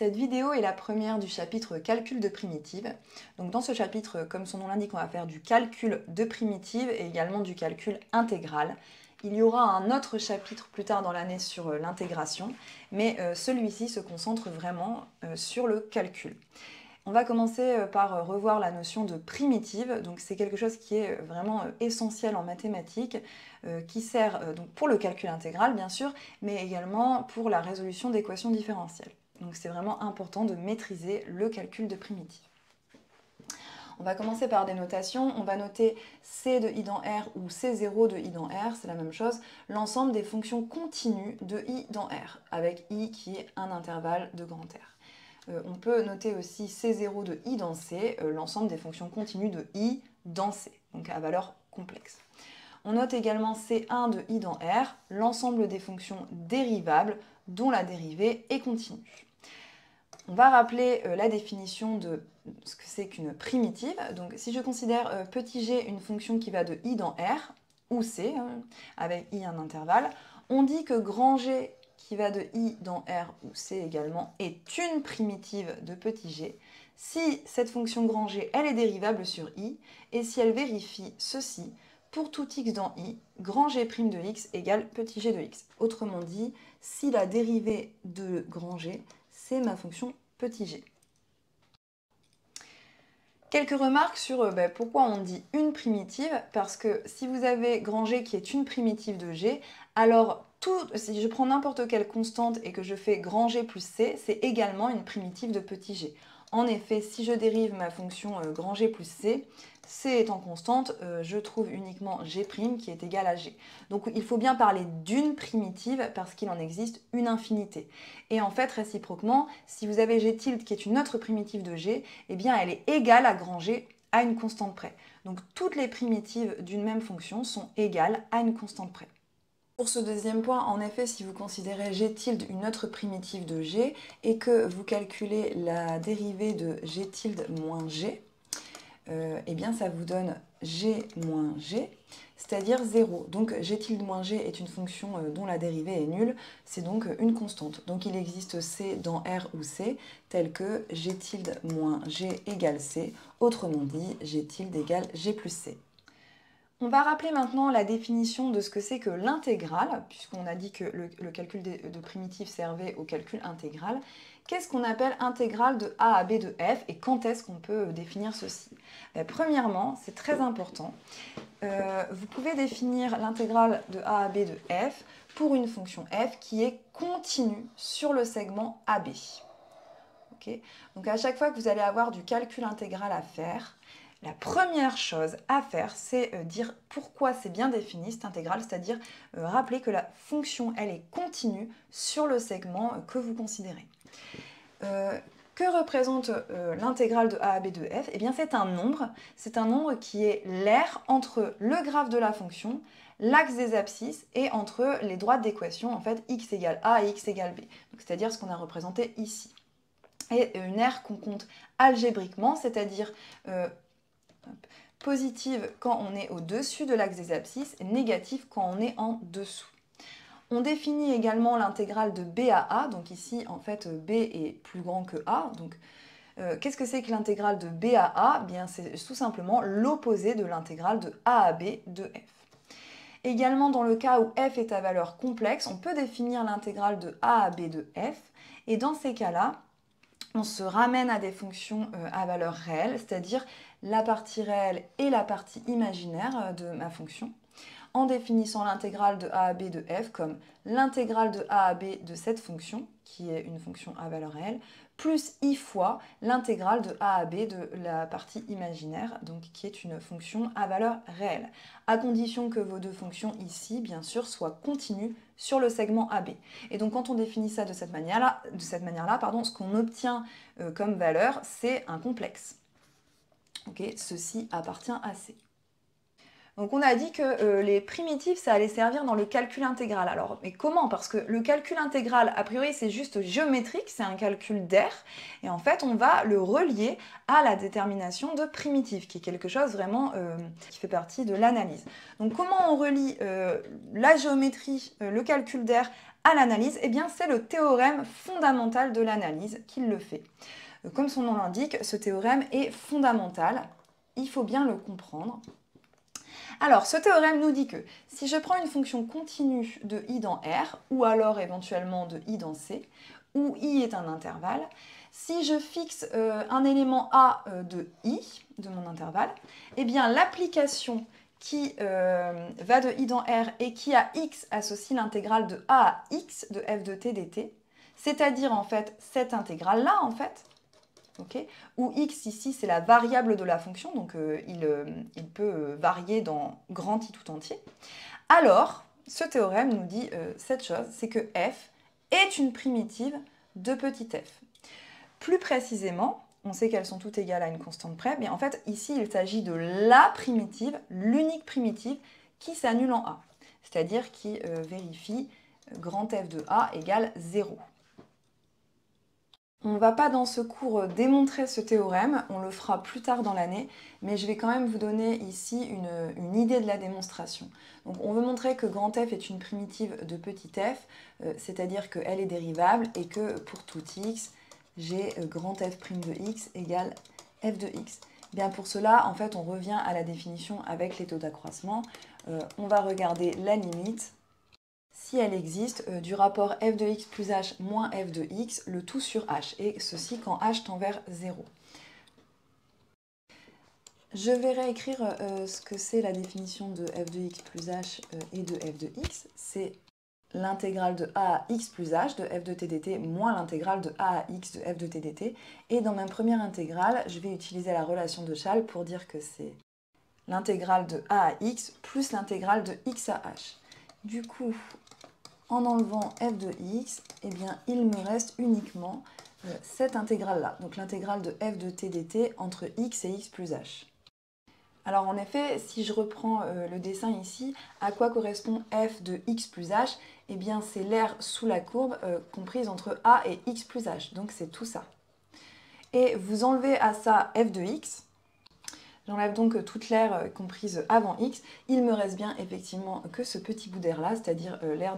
Cette vidéo est la première du chapitre calcul de primitives. Donc dans ce chapitre, comme son nom l'indique, on va faire du calcul de primitives et également du calcul intégral. Il y aura un autre chapitre plus tard dans l'année sur l'intégration, mais celui-ci se concentre vraiment sur le calcul. On va commencer par revoir la notion de primitive. Donc c'est quelque chose qui est vraiment essentiel en mathématiques, qui sert donc pour le calcul intégral bien sûr, mais également pour la résolution d'équations différentielles. Donc c'est vraiment important de maîtriser le calcul de primitive. On va commencer par des notations. On va noter C de i dans R ou C0 de i dans R, c'est la même chose, l'ensemble des fonctions continues de i dans R, avec i qui est un intervalle de grand R. On peut noter aussi C0 de i dans C, l'ensemble des fonctions continues de i dans C, donc à valeur complexe. On note également C1 de i dans R, l'ensemble des fonctions dérivables dont la dérivée est continue. On va rappeler la définition de ce que c'est qu'une primitive. Donc si je considère petit g une fonction qui va de i dans R, ou C, avec i un intervalle, on dit que grand G qui va de i dans R ou C également est une primitive de petit g si cette fonction grand G elle est dérivable sur i et si elle vérifie ceci pour tout x dans i, grand G' de x égale petit g de x. Autrement dit, si la dérivée de grand G c'est ma fonction petit g. Quelques remarques sur pourquoi on dit une primitive, parce que si vous avez grand G qui est une primitive de G, alors si je prends n'importe quelle constante et que je fais grand G plus C, c'est également une primitive de petit g. En effet, si je dérive ma fonction grand G plus C, C étant constante, je trouve uniquement G' qui est égal à G. Donc il faut bien parler d'une primitive parce qu'il en existe une infinité. Et en fait, réciproquement, si vous avez G tilde qui est une autre primitive de G, eh bien elle est égale à grand G à une constante près. Donc toutes les primitives d'une même fonction sont égales à une constante près. Pour ce deuxième point, en effet, si vous considérez G tilde une autre primitive de G et que vous calculez la dérivée de G tilde moins G, eh bien ça vous donne G moins G, c'est-à-dire 0. Donc G tilde moins G est une fonction dont la dérivée est nulle, c'est donc une constante. Donc il existe C dans R ou C, tel que G tilde moins G égale C, autrement dit G tilde égale G plus C. On va rappeler maintenant la définition de ce que c'est que l'intégrale, puisqu'on a dit que le calcul de primitives servait au calcul intégral. Qu'est-ce qu'on appelle intégrale de a à b de f et quand est-ce qu'on peut définir ceci? Premièrement, c'est très important, vous pouvez définir l'intégrale de a à b de f pour une fonction f qui est continue sur le segment AB. Okay. Donc à chaque fois que vous allez avoir du calcul intégral à faire, la première chose à faire, c'est dire pourquoi c'est bien défini cette intégrale, c'est-à-dire rappeler que la fonction, elle est continue sur le segment que vous considérez. Que représente l'intégrale de a à b de f? Eh bien, c'est un nombre qui est l'aire entre le graphe de la fonction, l'axe des abscisses et entre les droites d'équation, en fait, x égale a et x égale b. C'est-à-dire ce qu'on a représenté ici. Et une aire qu'on compte algébriquement, c'est-à-dire positive quand on est au-dessus de l'axe des abscisses et négative quand on est en dessous. On définit également l'intégrale de b à a, donc ici en fait b est plus grand que a, donc qu'est-ce que c'est que l'intégrale de b à a? Bien c'est tout simplement l'opposé de l'intégrale de a à b de f. Également dans le cas où f est à valeur complexe, on peut définir l'intégrale de a à b de f, et dans ces cas-là, on se ramène à des fonctions à valeur réelle, c'est-à-dire la partie réelle et la partie imaginaire de ma fonction, en définissant l'intégrale de a à b de f comme l'intégrale de a à b de cette fonction, qui est une fonction à valeur réelle, plus i fois l'intégrale de a à b de la partie imaginaire, donc qui est une fonction à valeur réelle, à condition que vos deux fonctions ici, bien sûr, soient continues sur le segment AB. Et donc quand on définit ça de cette manière-là, ce qu'on obtient comme valeur, c'est un complexe. Okay, ceci appartient à C. Donc on a dit que les primitives, ça allait servir dans le calcul intégral. Alors, mais comment? Parce que le calcul intégral, a priori, c'est juste géométrique, c'est un calcul d'aire. Et en fait, on va le relier à la détermination de primitives, qui est quelque chose vraiment qui fait partie de l'analyse. Donc comment on relie la géométrie, le calcul d'aire, à l'analyse, eh bien c'est le théorème fondamental de l'analyse qui le fait. Comme son nom l'indique, ce théorème est fondamental, il faut bien le comprendre. Alors, ce théorème nous dit que si je prends une fonction continue de i dans R, ou alors éventuellement de i dans C, où i est un intervalle, si je fixe un élément a de i, de mon intervalle, eh bien l'application qui va de i dans R et qui à x associe l'intégrale de a à x de f de t dt, c'est-à-dire en fait cette intégrale-là en fait, okay, où x ici c'est la variable de la fonction, donc il peut varier dans grand I tout entier. Alors, ce théorème nous dit cette chose, c'est que f est une primitive de petit f. Plus précisément, on sait qu'elles sont toutes égales à une constante près, mais en fait ici il s'agit de la primitive, l'unique primitive qui s'annule en a, c'est-à-dire qui vérifie grand f de a égale 0. On ne va pas dans ce cours démontrer ce théorème, on le fera plus tard dans l'année, mais je vais quand même vous donner ici une idée de la démonstration. Donc on veut montrer que grand f est une primitive de petit f, c'est-à-dire qu'elle est dérivable et que pour tout x, j'ai grand f' de x égale f de x. Bien pour cela, en fait, on revient à la définition avec les taux d'accroissement. On va regarder la limite. Si elle existe, du rapport f de x plus h moins f de x, le tout sur h, et ceci quand h tend vers 0. Je vais réécrire ce que c'est la définition de f de x plus h et de f de x. C'est l'intégrale de a à x plus h de f de t dt moins l'intégrale de a à x de f de t dt. Et dans ma première intégrale, je vais utiliser la relation de Chasles pour dire que c'est l'intégrale de a à x plus l'intégrale de x à h. Du coup, en enlevant f de x, eh bien, il me reste uniquement cette intégrale-là, donc l'intégrale de f de t dt entre x et x plus h. Alors en effet, si je reprends le dessin ici, à quoi correspond f de x plus h? Eh bien, c'est l'aire sous la courbe comprise entre a et x plus h, donc c'est tout ça. Et vous enlevez à ça f de x, j'enlève donc toute l'aire comprise avant x, il me reste bien effectivement que ce petit bout d'air là, c'est-à-dire l'aire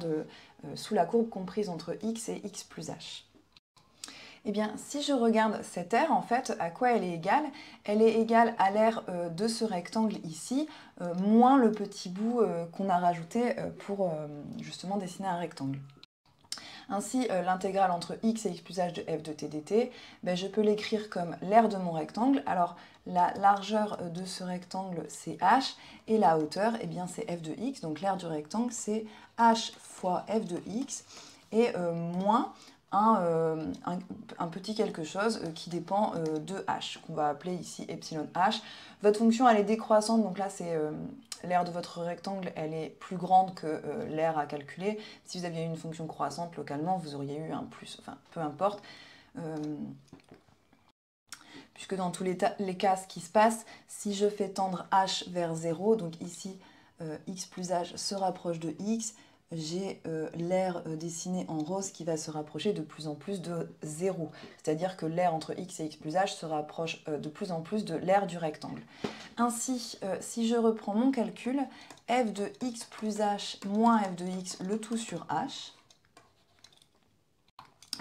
sous la courbe comprise entre x et x plus h. Eh bien, si je regarde cette aire, en fait, à quoi elle est égale? Elle est égale à l'aire de ce rectangle ici, moins le petit bout qu'on a rajouté pour justement dessiner un rectangle. Ainsi, l'intégrale entre x et x plus h de f de t dt, ben, je peux l'écrire comme l'aire de mon rectangle. Alors, la largeur de ce rectangle, c'est h, et la hauteur, eh bien, c'est f de x. Donc, l'aire du rectangle, c'est h fois f de x, et moins un petit quelque chose qui dépend de h, qu'on va appeler ici epsilon h. Votre fonction, elle est décroissante, donc là, c'est l'aire de votre rectangle, elle est plus grande que l'aire à calculer. Si vous aviez une fonction croissante localement, vous auriez eu un plus, enfin, peu importe. Puisque dans tous les cas, ce qui se passe, si je fais tendre h vers 0, donc ici, x plus h se rapproche de x, j'ai l'aire dessinée en rose qui va se rapprocher de plus en plus de 0. C'est-à-dire que l'aire entre x et x plus h se rapproche de plus en plus de l'aire du rectangle. Ainsi, si je reprends mon calcul, f de x plus h moins f de x, le tout sur h,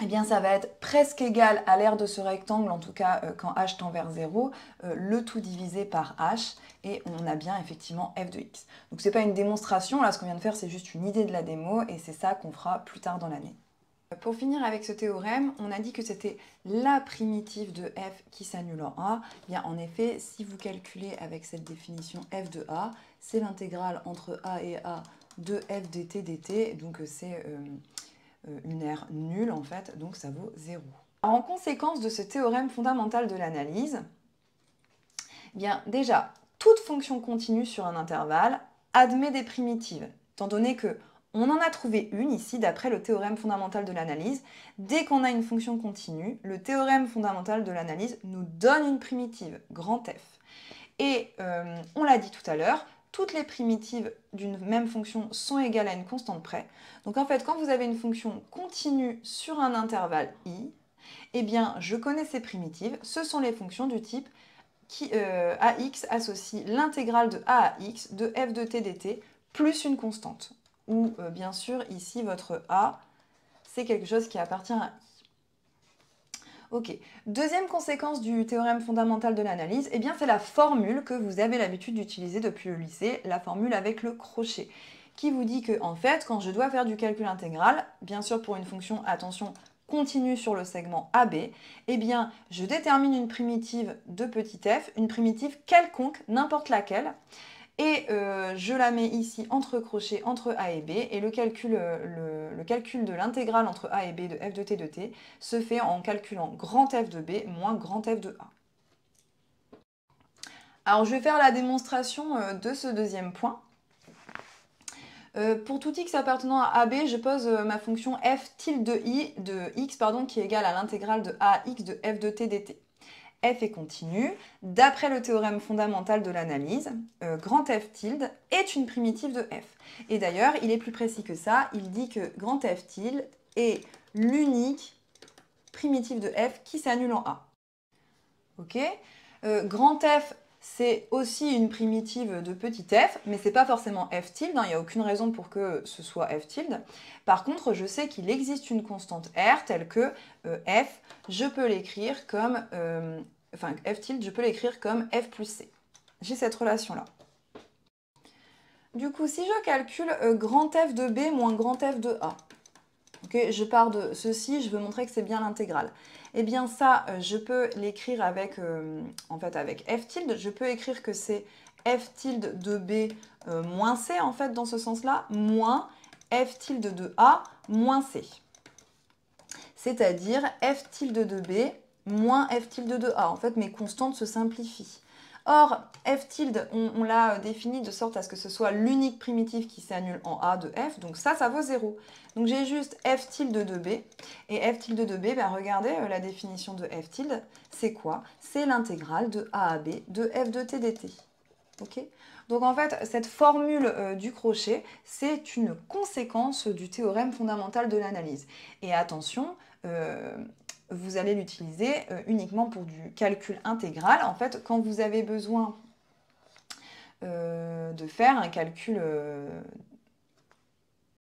eh bien ça va être presque égal à l'aire de ce rectangle, en tout cas quand h tend vers 0, le tout divisé par h, et on a bien effectivement f de x. Donc c'est pas une démonstration, là ce qu'on vient de faire c'est juste une idée de la démo, et c'est ça qu'on fera plus tard dans l'année. Pour finir avec ce théorème, on a dit que c'était la primitive de f qui s'annule en a. Bien en effet, si vous calculez avec cette définition f de a, c'est l'intégrale entre a et a de f dt dt, donc c'est une aire nulle en fait, donc ça vaut 0. Alors, en conséquence de ce théorème fondamental de l'analyse, bien déjà, toute fonction continue sur un intervalle admet des primitives, étant donné que on en a trouvé une ici d'après le théorème fondamental de l'analyse. Dès qu'on a une fonction continue, le théorème fondamental de l'analyse nous donne une primitive, grand F. Et on l'a dit tout à l'heure, toutes les primitives d'une même fonction sont égales à une constante près. Donc en fait, quand vous avez une fonction continue sur un intervalle i, eh bien je connais ces primitives, ce sont les fonctions du type qui ax associe l'intégrale de a à x de f de t dt plus une constante. Ou bien sûr ici votre a c'est quelque chose qui appartient à I. Ok, deuxième conséquence du théorème fondamental de l'analyse, eh bien c'est la formule que vous avez l'habitude d'utiliser depuis le lycée, la formule avec le crochet, qui vous dit que en fait, quand je dois faire du calcul intégral, bien sûr pour une fonction, attention, continue sur le segment AB, eh bien je détermine une primitive de petit f, une primitive quelconque, n'importe laquelle, et je la mets ici entre crochets entre A et B, et le calcul de l'intégrale entre A et B de f de t de t se fait en calculant grand F de B moins grand F de A. Alors je vais faire la démonstration de ce deuxième point. Pour tout x appartenant à AB, je pose ma fonction f tilde de x qui est égale à l'intégrale de ax de f de t dt. F est continu. D'après le théorème fondamental de l'analyse, grand F tilde est une primitive de F. Et d'ailleurs, il est plus précis que ça. Il dit que grand F tilde est l'unique primitive de F qui s'annule en A. Ok, grand F, c'est aussi une primitive de petit f, mais c'est pas forcément f tilde, il n'y a aucune raison pour que ce soit f tilde. Par contre, je sais qu'il existe une constante r telle que f, je peux l'écrire comme, f tilde, je peux l'écrire comme f plus c. J'ai cette relation-là. Du coup, si je calcule grand F de B moins grand F de A, okay, je pars de ceci, je veux montrer que c'est bien l'intégrale. Eh bien ça, je peux l'écrire avec, en fait, avec f tilde. Je peux écrire que c'est f tilde de B moins C, en fait, dans ce sens-là, moins f tilde de A moins C. C'est-à-dire f tilde de B moins f tilde de A. En fait, mes constantes se simplifient. Or, f tilde, on l'a défini de sorte à ce que ce soit l'unique primitive qui s'annule en A de f, donc ça vaut 0. Donc j'ai juste f tilde de b, et f tilde de b, regardez la définition de f tilde, c'est quoi? C'est l'intégrale de a à b de f de t dt. Okay, donc en fait, cette formule du crochet, c'est une conséquence du théorème fondamental de l'analyse. Et attention, vous allez l'utiliser uniquement pour du calcul intégral. En fait, quand vous avez besoin de faire un calcul